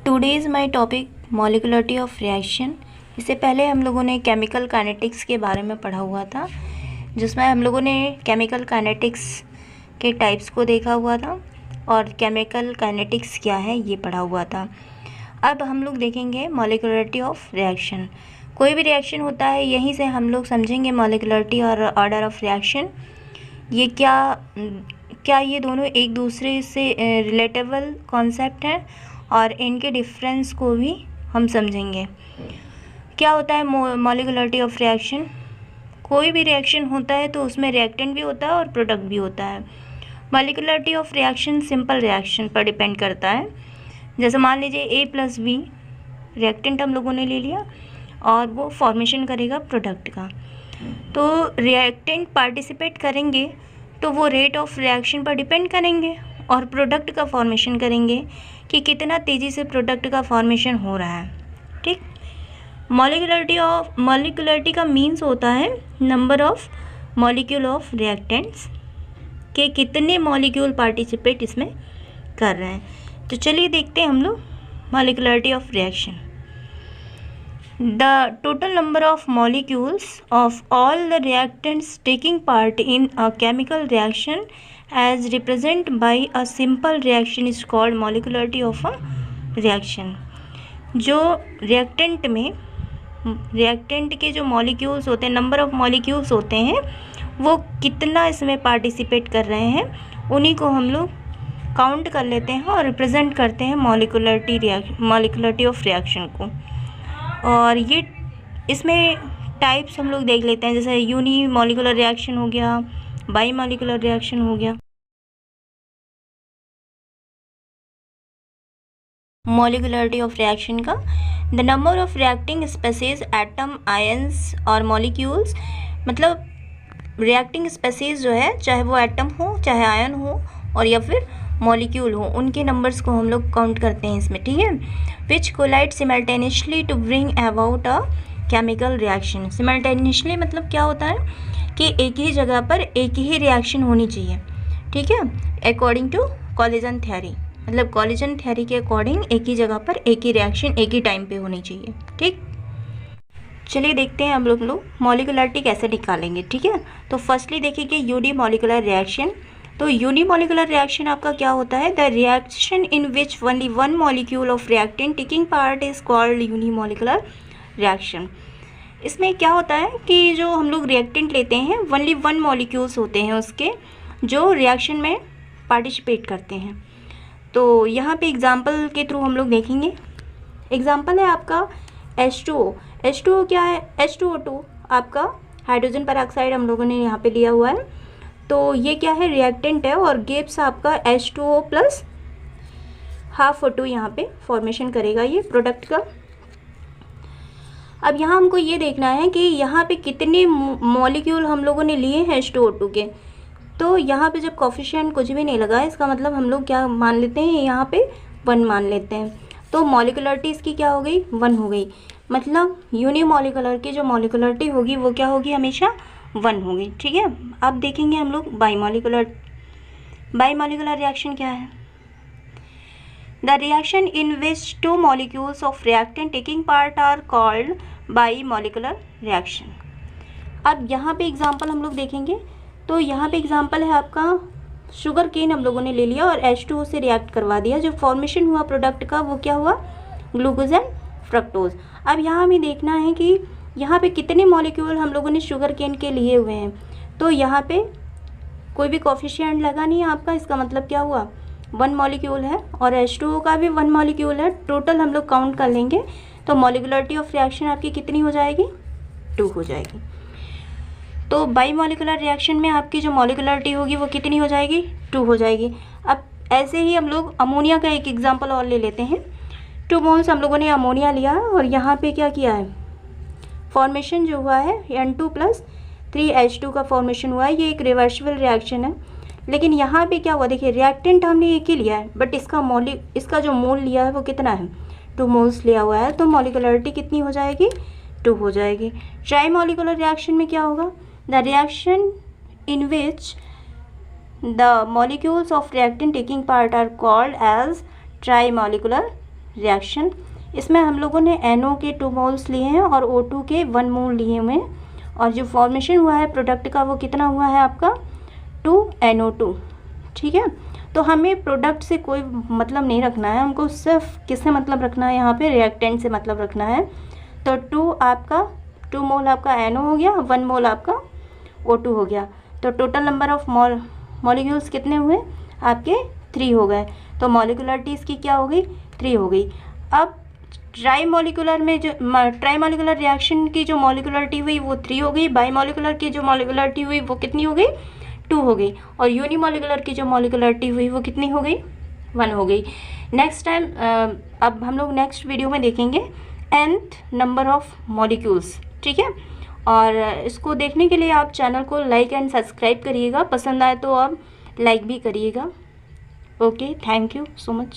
Today is my topic molecularity of reaction. इससे पहले हम लोगों ने केमिकल काइनेटिक्स के बारे में पढ़ा हुआ था, जिसमें हम लोगों ने केमिकल काइनेटिक्स के टाइप्स को देखा हुआ था और केमिकल काइनेटिक्स क्या है ये पढ़ा हुआ था। अब हम लोग देखेंगे मॉलिक्युलरिटी ऑफ रिएक्शन। कोई भी रिएक्शन होता है, यहीं से हम लोग समझेंगे मॉलिक्युलरिटी और ऑर्डर ऑफ रिएक्शन। ये क्या ये दोनों एक दूसरे से रिलेटेबल कॉन्सेप्ट हैं और इनके डिफरेंस को भी हम समझेंगे। क्या होता है मॉलिक्युलरिटी ऑफ रिएक्शन? कोई भी रिएक्शन होता है तो उसमें रिएक्टेंट भी होता है और प्रोडक्ट भी होता है। मॉलिक्युलरिटी ऑफ रिएक्शन सिंपल रिएक्शन पर डिपेंड करता है। जैसे मान लीजिए A+B रिएक्टेंट हम लोगों ने ले लिया और वो फॉर्मेशन करेगा प्रोडक्ट का, तो रिएक्टेंट पार्टिसिपेट करेंगे तो वो रेट ऑफ रिएक्शन पर डिपेंड करेंगे और प्रोडक्ट का फॉर्मेशन करेंगे कि कितना तेज़ी से प्रोडक्ट का फॉर्मेशन हो रहा है। ठीक, मॉलिक्युलरिटी का मीन्स होता है number of molecule of reactants के कितने मॉलिक्यूल पार्टिसिपेट इसमें कर रहे हैं। तो चलिए देखते हैं हम लोग molecularity of reaction. The total number of molecules of all the reactants taking part in a chemical reaction as represented by a simple reaction is called molecularity of a reaction। जो रिएक्टेंट के जो molecules होते हैं, number of molecules होते हैं, वो कितना इसमें पार्टिसिपेट कर रहे हैं, उन्हीं को हम लोग काउंट कर लेते हैं और रिप्रेजेंट करते हैं मॉलिक्युलरिटी ऑफ रिएक्शन को। और ये इसमें टाइप्स हम लोग देख लेते हैं, जैसे यूनी मॉलिक्यूलर रिएक्शन हो गया, बाई मॉलिक्यूलर रिएक्शन हो गया। मॉलिक्युलरिटी ऑफ रिएक्शन का the number of reacting species atom ions और मॉलिक्यूल्स, मतलब रिएक्टिंग स्पेसीज जो है, चाहे वो एटम हो, चाहे आयन हो और या फिर मॉलिक्यूल हो, उनके नंबर्स को हम लोग काउंट करते हैं इसमें। ठीक है, which collide simultaneously to bring about a chemical reaction. Simultaneously मतलब क्या होता है कि एक ही जगह पर एक ही रिएक्शन होनी चाहिए। ठीक है, अकॉर्डिंग टू कॉलिजन थ्योरी, मतलब कॉलिजन थ्योरी के अकॉर्डिंग एक ही जगह पर एक ही रिएक्शन एक ही टाइम पे होनी चाहिए। ठीक, चलिए देखते हैं हम लोग मॉलिक्युलरिटी कैसे निकालेंगे। ठीक है, तो फर्स्टली देखिए यूनिमॉलिक्यूलर रिएक्शन। तो यूनिमॉलिक्यूलर रिएक्शन आपका क्या होता है? The reaction in which only one molecule of reactant taking part is called unimolecular reaction. इसमें क्या होता है कि जो हम लोग रिएक्टेंट लेते हैं, ओनली वन मॉलिक्यूल्स होते हैं उसके जो रिएक्शन में पार्टिसिपेट करते हैं। तो यहाँ पे एग्जांपल के थ्रू हम लोग देखेंगे। एग्जांपल है आपका H2O। H2O क्या है? H2O2 आपका हाइड्रोजन पेरोक्साइड हम लोगों ने यहाँ पे लिया हुआ है। तो ये क्या है? रिएक्टेंट है और गिव्स आपका H2O प्लस हाफ O2 यहाँ पे फॉर्मेशन करेगा ये प्रोडक्ट का। अब यहाँ हमको ये देखना है कि यहाँ पे कितने मॉलिक्यूल हम लोगों ने लिए हैं H2O2 के। तो यहाँ पे जब कोफिशिएंट कुछ भी नहीं लगा, इसका मतलब हम लोग क्या मान लेते हैं, यहाँ पे 1 मान लेते हैं। तो मॉलिक्युलरिटी इसकी क्या हो गई? 1 हो गई। मतलब यूनिमॉलिक्यूलर की जो मॉलिक्युलरिटी होगी वो क्या होगी? हमेशा 1 होगी। ठीक है, अब देखेंगे हम लोग बाईमॉलिक्यूलर रिएक्शन क्या है। The reaction in which 2 molecules of reactant taking part are called bimolecular reaction. अब यहाँ पे एग्जांपल हम लोग देखेंगे। तो यहाँ पे एग्जांपल है आपका शुगर केन हम लोगों ने ले लिया और H2O से रिएक्ट करवा दिया। जो फॉर्मेशन हुआ प्रोडक्ट का वो क्या हुआ? Glucose and fructose. अब यहाँ हमें देखना है कि यहाँ पे कितने मॉलिक्यूल हम लोगों ने शुगर केन के लिए हुए हैं। तो यहाँ पे कोई भी कोफिशिएंट लगा नहीं है आपका, इसका मतलब क्या हुआ? 1 मॉलिक्यूल है और H2O का भी 1 मॉलिक्यूल है। टोटल हम लोग काउंट कर लेंगे तो मॉलिक्युलरिटी ऑफ रिएक्शन आपकी कितनी हो जाएगी? 2 हो जाएगी। तो बाईमॉलिक्यूलर रिएक्शन में आपकी जो मॉलिक्युलरिटी होगी वो कितनी हो जाएगी? 2 हो जाएगी। अब ऐसे ही हम लोग अमोनिया का एक एग्जाम्पल और ले लेते हैं। 2 मोल्स हम लोगों ने अमोनिया लिया है और यहाँ पे क्या किया है? फॉर्मेशन जो हुआ है N2 + 3H2 का फॉर्मेशन हुआ है। ये एक रिवर्सिबल रिएक्शन है। लेकिन यहाँ पे क्या हुआ? देखिए, रिएक्टेंट हमने एक ही लिया है बट इसका जो मोल लिया है वो कितना है? 2 मोल्स लिया हुआ है। तो मॉलिक्युलरिटी कितनी हो जाएगी? 2 हो जाएगी। ट्राईमॉलिक्यूलर रिएक्शन में क्या होगा? The reaction in which the molecules of reactant taking part are called as trimolecular reaction. इसमें हम लोगों ने NO के 2 मोल्स लिए हैं और O2 के 1 मोल लिए हुए हैं, और जो फॉर्मेशन हुआ है प्रोडक्ट का वो कितना हुआ है आपका 2NO2। ठीक है, तो हमें प्रोडक्ट से कोई मतलब नहीं रखना है, हमको सिर्फ किससे मतलब रखना है, यहाँ पे रिएक्टेंट से मतलब रखना है। तो 2 मोल आपका NO हो गया, 1 मोल आपका O2 हो गया, तो टोटल नंबर ऑफ मॉलिक्यूल्स कितने हुए आपके 3 हो गए। तो मॉलिकुलरिटी इसकी क्या हो गई 3 हो गई। अब ट्राई मॉलिकुलर रिएक्शन की जो मॉलिकुलरिटी हुई वो 3 हो गई, बाई मॉलिकुलर की जो मॉलिकुलरिटी हुई वो कितनी हो गई 2 हो गई, और यूनिमॉलिकुलर की जो मॉलिकुलरिटी हुई वो कितनी हो गई 1 हो गई। नेक्स्ट टाइम अब हम लोग नेक्स्ट वीडियो में देखेंगे nth नंबर ऑफ मॉलिक्यूल्स। ठीक है, और इसको देखने के लिए आप चैनल को लाइक एंड सब्सक्राइब करिएगा, पसंद आए तो आप लाइक भी करिएगा। Okay, thank you so much.